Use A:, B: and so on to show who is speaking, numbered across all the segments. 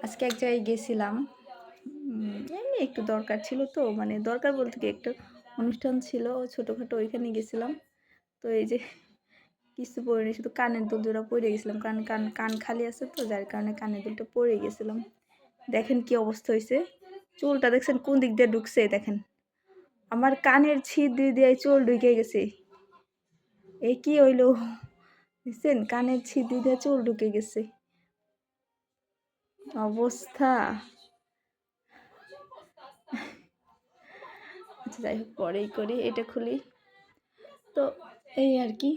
A: আজকে এক জায়গায় গেছিলাম। এমনি একটু দরকার ছিল তো, মানে দরকার বলতে কি একটা অনুষ্ঠান ছিল ছোটোখাটো, ওইখানে গেছিলাম। তো এই যে কিছু পরিনি, শুধু কানের দুল জোড়া পরে গেছিলাম, কারণ কান খালি আছে তো, যার কারণে কানের দুলটা পরে গেছিলাম। দেখেন কি অবস্থা হয়েছে, চুলটা দেখছেন কোন দিক দিয়ে ঢুকছে, দেখেন আমার কানের ছিদ্র দিয়ে চুল ঢুকে গেছে। এই কি হইলো দেখছেন, কানের ছিদ্র দিয়ে চুল ঢুকে গেছে, অবস্থা। আচ্ছা যাই হোক, পরেই করি, এটা খুলি। তো এই আর কি,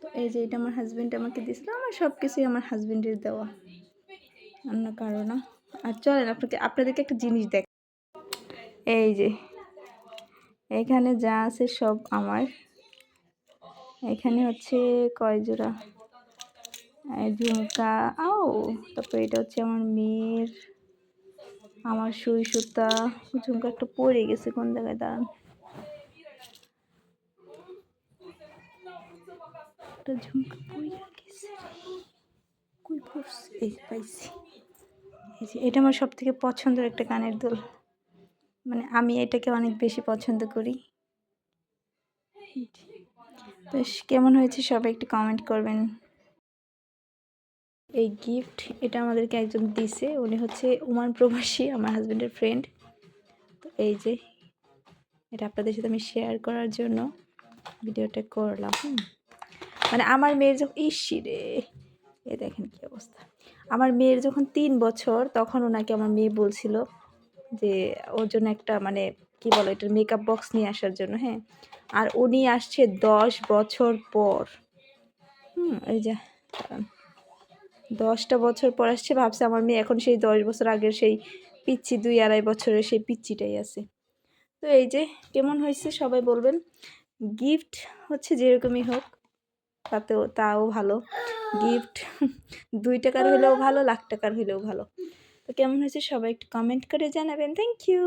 A: তো এই যে এটা আমার হাজব্যান্ড আমাকে দিয়েছিল, আমার সব কিছুই আমার হাজব্যান্ডের দেওয়া, অন্য কারো না। আর চলেন আপনাদেরকে একটা জিনিস দেখ, এই যে এখানে যা আছে সব আমার। এখানে হচ্ছে কয় জোড়া ঝুমকা, তারপরে এটা হচ্ছে আমার মেয়ের, আমার সুই সুতা, ঝুমকা একটা পড়ে গেছে কোন জায়গায়, দাঁড়ান, একটা ঝুমকা পড়ে গেছে, কই পড়ছে, এই পাইছি। এই যে এটা আমার সব থেকে পছন্দের একটা কানের দুল, মানে আমি এটাকে অনেক বেশি পছন্দ করি। তো কেমন হয়েছে সবাই একটু কমেন্ট করবেন। এই গিফট এটা আমাদেরকে একজন দিছে, উনি হচ্ছে ওমান প্রবাসী, আমার হাজব্যান্ডের ফ্রেন্ড। তো এই যে এটা আপনাদের সাথে আমি শেয়ার করার জন্য ভিডিওটা করলাম। মানে আমার মেয়ের যখন রে এ দেখেন কি অবস্থা, আমার মেয়ের যখন 3 বছর, তখন ওনাকে আমার মেয়ে বলছিল যে ওর জন্য একটা, মানে কি বলো, এটার মেকআপ বক্স নিয়ে আসার জন্য। হ্যাঁ, আর উনি আসছে 10 বছর পর। এই যে 10টা বছর পর আসছে, ভাবছে আমার মেয়ে এখন সেই 10 বছর আগের সেই পিচ্ছি, 2-2.5 বছরের সেই পিচ্চিটাই আছে। তো এই যে কেমন হয়েছে সবাই বলবেন। গিফট হচ্ছে যেরকমই হোক, তাও ভালো। গিফট 2 টাকার হলেও ভালো, লাখ টাকার হলেও ভালো। তো কেমন হয়েছে সবাই একটু কমেন্ট করে জানাবেন। Thank you.